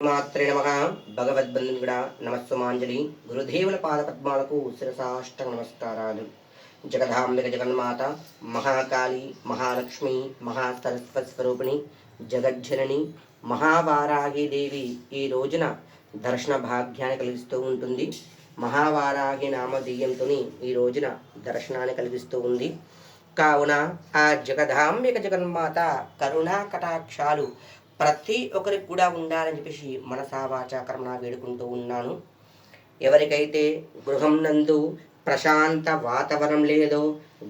మాత్రే నమః. భగవద్బంధునికుడా నమస్సుమాంజలి. గురుదేవుల పాదపద్మాలకు శిరసాష్టక నమస్కారాలు. జగదాంబిక జగన్మాత, మహాకాళి, మహాలక్ష్మి, మహాసరస్వతి స్వరూపిణి, జగజ్జనని, మహావారాహి దేవి ఈ రోజున దర్శన భాగ్యాన్ని కలిగిస్తూ ఉంటుంది. మహావారాహి నామధేయంతో ఈ రోజున దర్శనాన్ని కలిగిస్తూ ఉంది. కావున ఆ జగదాంబిక జగన్మాత కరుణా కటాక్షాలు ప్రతి ఒక్కరికి కూడా ఉండాలని చెప్పేసి మనసా వాచా కర్మణ వేడుకుంటూ ఉన్నాను. ఎవరికైతే గృహం నందు ప్రశాంత వాతావరణం లేదో,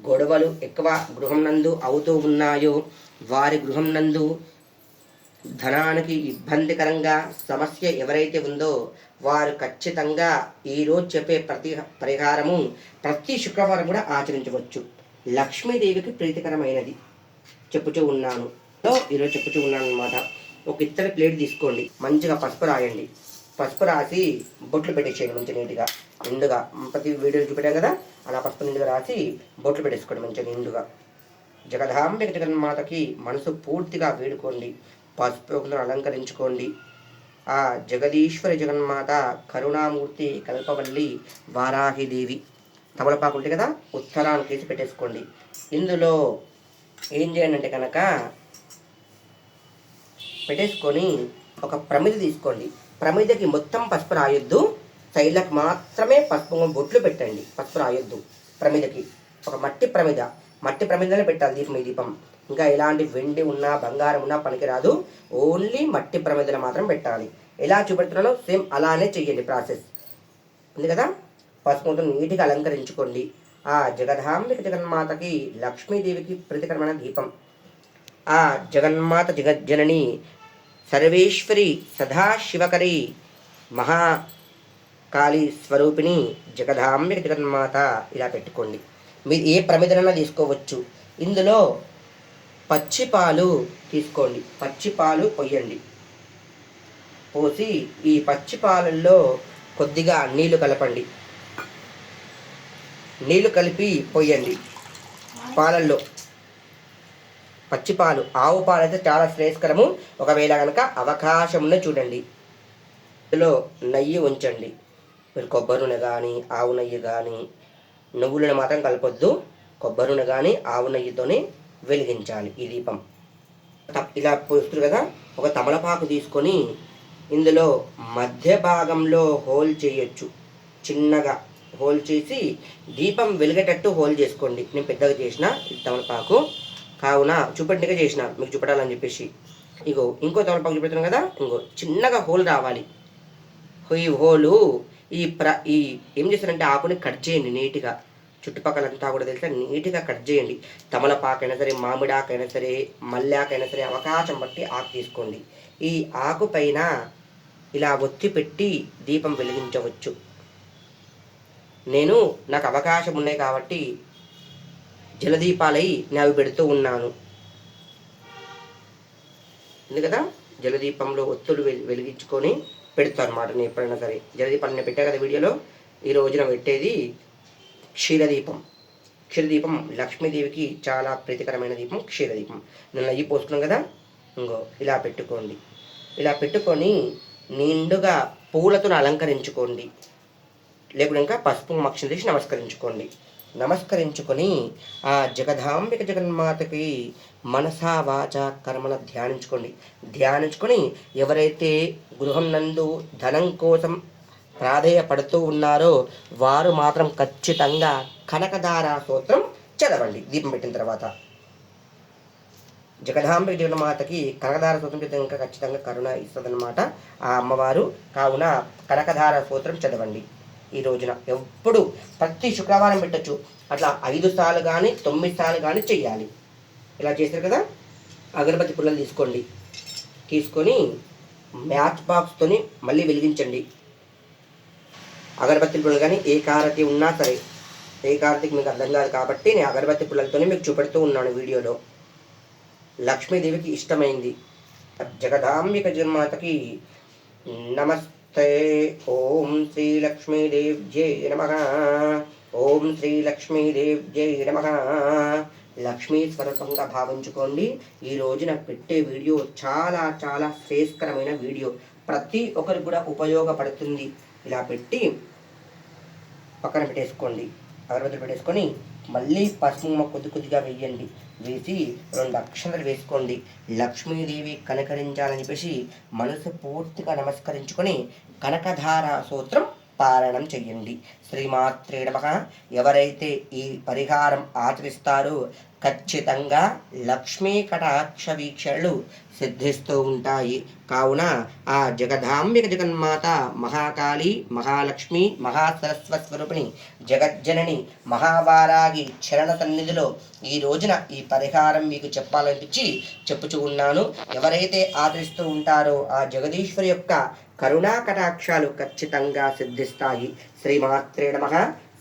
గొడవలు ఎక్కువ గృహం నందు అవుతూ ఉన్నాయో, వారి గృహం నందు ధనానికి ఇబ్బందికరంగా సమస్య ఎవరైతే ఉందో వారు ఖచ్చితంగా ఈరోజు చెప్పే పరిహారము ప్రతి శుక్రవారం కూడా ఆచరించవచ్చు. లక్ష్మీదేవికి ప్రీతికరమైనది చెప్పుతూ ఉన్నాను. ఈరోజు చెప్పుతూ ఉన్నాను అనమాట. ఒక ఇత్తడి ప్లేట్ తీసుకోండి, మంచిగా పసుపు రాయండి. పసుపు రాసి బొట్లు పెట్టేసేయండి మంచిగా నీట్గా నిండుగా. ప్రతి వీడియోలు చూపెట్టాం కదా, అలా పసుపు నిండుగా రాసి బొట్లు పెట్టేసుకోండి మంచిగా నిండుగా. జగదాంబిక జగన్మాతకి మనసు పూర్తిగా వేడుకోండి, పసుపుతో అలంకరించుకోండి. ఆ జగదీశ్వరి జగన్మాత కరుణామూర్తి కల్పవల్లి వారాహిదేవి తమలపాకు ఉంటాయి కదా, ఉత్తరాన్ని తీసి పెట్టేసుకోండి. ఇందులో ఏం చేయండి అంటే కనుక పెట్టేసుకొని ఒక ప్రమిద తీసుకోండి. ప్రమిదకి మొత్తం పసుపు రాయొద్దు, సైడ్లకు మాత్రమే పసుపు బొట్లు పెట్టండి. పసుపు రాయొద్దు ప్రమిదకి. ఒక మట్టి ప్రమిదనే పెట్టాలి దీపం. ఈ దీపం ఇంకా ఎలాంటి వెండి ఉన్నా బంగారం ఉన్నా పనికిరాదు, ఓన్లీ మట్టి ప్రమిదలు మాత్రం పెట్టాలి. ఎలా చూపెడుతున్నానో సేమ్ అలానే చెయ్యండి ప్రాసెస్. ఉంది కదా, పసుపుతో నీటిగా అలంకరించుకోండి. ఆ జగదాంబిక జగన్మాతకి లక్ష్మీదేవికి ప్రీతికరమైన దీపం. ఆ జగన్మాత జగజ్జనని సర్వేశ్వరి సదాశివకరి మహాకాళి స్వరూపిణి జగదాంబిక జగన్మాత ఇలా పెట్టుకోండి. మీరు ఏ ప్రమిదనైనా తీసుకోవచ్చు. ఇందులో పచ్చిపాలు తీసుకోండి, పచ్చిపాలు పొయ్యండి. పోసి ఈ పచ్చిపాలల్లో కొద్దిగా నీళ్లు కలపండి. నీళ్లు కలిపి పొయ్యండి పాలల్లో. పచ్చిపాలు, ఆవు పాలు అయితే చాలా శ్రేయస్కరము. ఒకవేళ కనుక అవకాశంలో చూడండి. ఇందులో నెయ్యి ఉంచండి. మీరు కొబ్బరి నూనె కానీ ఆవు నెయ్యి కానీ, నువ్వులను మాత్రం కలపొద్దు. కొబ్బరి నూనె కానీ ఆవు నెయ్యితోనే వెలిగించాలి ఈ దీపం. ఇలా పోస్తారు కదా, ఒక తమలపాకు తీసుకొని ఇందులో మధ్య భాగంలో హోల్ చేయొచ్చు. చిన్నగా హోల్ చేసి దీపం వెలిగేటట్టు హోల్ చేసుకోండి. నేను పెద్దగా చేసిన ఈ తమలపాకు కావున చూపెట్టిగా చేసిన, మీకు చూపెట్టాలని చెప్పేసి. ఇగో ఇంకో తమలపాకు చూపెడుతున్నాను కదా, ఇంకో చిన్నగా హోల్ రావాలి. ఈ హోలు ఈ ఏం చేస్తారంటే ఆకుని కట్ చేయండి నీట్గా. చుట్టుపక్కలంతా కూడా తెలిసి నీట్గా కట్ చేయండి. తమలపాకైనా సరే, మామిడాకైనా సరే, మల్లాకైనా సరే అవకాశం బట్టి ఆకు తీసుకోండి. ఈ ఆకు పైన ఇలా ఒత్తి పెట్టి దీపం వెలిగించవచ్చు. నాకు అవకాశం ఉన్నాయి కాబట్టి జలదీపాలై నేను అవి పెడుతూ ఉన్నాను. ఉంది కదా, జలదీపంలో ఒత్తులు వెలిగించుకొని పెడతాను అనమాట. నేను ఎప్పుడైనా సరే జలదీపాలు నేను పెట్టా కదా వీడియోలో. ఈ రోజున పెట్టేది క్షీరదీపం. క్షీరదీపం లక్ష్మీదేవికి చాలా ప్రీతికరమైన దీపం క్షీరదీపం. నేను నెయ్యి పోసుకున్నాం కదా, ఇంకో ఇలా పెట్టుకోండి. ఇలా పెట్టుకొని నిండుగా పూలతో అలంకరించుకోండి. లేకుంటే ఇంకా పసుపు మక్షం తీసి నమస్కరించుకొని ఆ జగదాంబిక జగన్మాతకి మనసా వాచ కర్మల ధ్యానించుకొని ఎవరైతే గృహం నందు ధనం కోసం ప్రాధేయపడుతూ ఉన్నారో వారు మాత్రం ఖచ్చితంగా కనకధార స్తోత్రం చదవండి. దీపం పెట్టిన తర్వాత జగదాంబిక జగన్మాతకి కనకధార స్తోత్రం చదివితే ఇంకా ఖచ్చితంగా కరుణ ఇస్తుందన్నమాట ఆ అమ్మవారు. కావున కనకధార స్తోత్రం చదవండి. ఈ రోజున ఎప్పుడు ప్రతి శుక్రవారం పెట్టచ్చు. అట్లా 5 సార్లు కానీ 9 సార్లు కానీ చెయ్యాలి. ఇలా చేశారు కదా, అగరబత్తి పుల్లలు తీసుకొని మ్యాచ్ బాక్స్తోని మళ్ళీ వెలిగించండి. అగరబత్తి పుల్లలు కానీ ఏ కారతి ఉన్నా సరే, ఏ కారతికి మీకు అర్థం కాదు కాబట్టి నేను అగరబత్తి పుల్లలతోనే మీకు చూపెడుతూ ఉన్నాను వీడియోలో. లక్ష్మీదేవికి ఇష్టమైంది జగదాంబిక జగన్మాతకి నమస్తే. ఓం శ్రీ లక్ష్మీదేవ్యై నమః. ఓం శ్రీ లక్ష్మీదేవ్యై నమః. లక్ష్మీ స్వరూపంగా భావించుకోండి. ఈ రోజున పెట్టే వీడియో చాలా చాలా శ్రేయస్కరమైన వీడియో. ప్రతి ఒక్కరికి కూడా ఉపయోగపడుతుంది. ఇలా పెట్టి పక్కన పెట్టేసుకోండి. అగరబత్తులు పెట్టేసుకొని మళ్ళీ పసుపు కొద్ది కొద్దిగా వేయండి. వేసి 2 అక్షంతలు వేసుకోండి. లక్ష్మీదేవి కనకరించాలని చెప్పేసి మనసు పూర్తిగా నమస్కరించుకొని కనకధార సూత్రం పారాయణం చెయ్యండి. శ్రీమాత్రే నమః. ఎవరైతే ఈ పరిహారం ఆచరిస్తారో ఖచ్చితంగా లక్ష్మీ కటాక్ష వీక్షణలు సిద్ధిస్తూ ఉంటాయి. కావున ఆ జగదాంబిక జగన్మాత మహాకాళి, మహాలక్ష్మి, మహాసరస్వతి స్వరూపిణి, జగజ్జనని, మహావారాగి చరణ సన్నిధిలో ఈ రోజున ఈ పరిహారం మీకు చెప్పాలనిపించి చెప్పుచూ ఉన్నాను. ఎవరైతే ఆచరిస్తూ ఉంటారో ఆ జగదీశ్వరి యొక్క కరుణా కటాక్షాలు ఖచ్చితంగా సిద్ధిస్తాయి. శ్రీమాత్రే నమః.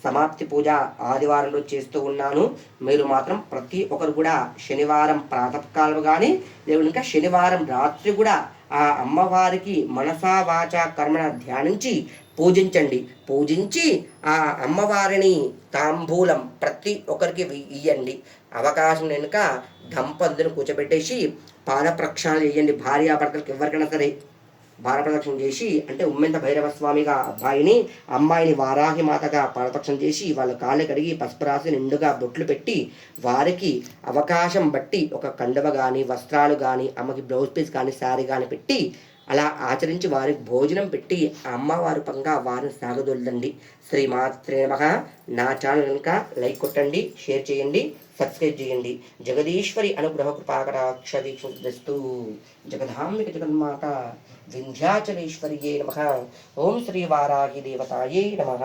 సమాప్తి పూజ ఆదివారంలో చేస్తూ ఉన్నాను. మీరు మాత్రం ప్రతి ఒక్కరు కూడా శనివారం ప్రాతకాలం కానీ లేదా ఇంకా శనివారం రాత్రి కూడా ఆ అమ్మవారికి మనసా వాచ కర్మణ ధ్యానించి పూజించండి. పూజించి ఆ అమ్మవారిని తాంబూలం ప్రతి ఒక్కరికి ఇయ్యండి. అవకాశం కనుక దంపతులను కూర్చోబెట్టేసి పాద ప్రక్షాళన చేయండి. భార్యాభర్తలకు ఎవరికైనా సరే భారప్రదక్షిణ చేసి, అంటే ఉమ్మెంత భైరవ స్వామిగా అబ్బాయిని, అమ్మాయిని వారాహి మాతగా పాదప్రక్షణ చేసి వాళ్ళ కాళ్ళు కడిగి పసుపు రాసి నిండుగా బొట్లు పెట్టి వారికి అవకాశం బట్టి ఒక కండువ కానీ వస్త్రాలు కానీ అమ్మకి బ్లౌజ్ పీస్ కానీ శారీ కానీ పెట్టి అలా ఆచరించి వారికి భోజనం పెట్టి అమ్మవారి పంగా వారిని సాగదొల్లండి. శ్రీమాత్రే నమః. నా ఛానల్ కనుక లైక్ కొట్టండి, షేర్ చేయండి, సబ్స్క్రైబ్ చేయండి. జగదీశ్వరి అనుగ్రహ కృపాకటాక్ష వీక్షిస్తూ జగదాంబిక జగన్మాత వింధ్యాచలేశ్వర్యే నమః. ఓం శ్రీ వారాహి దేవతాయే నమః.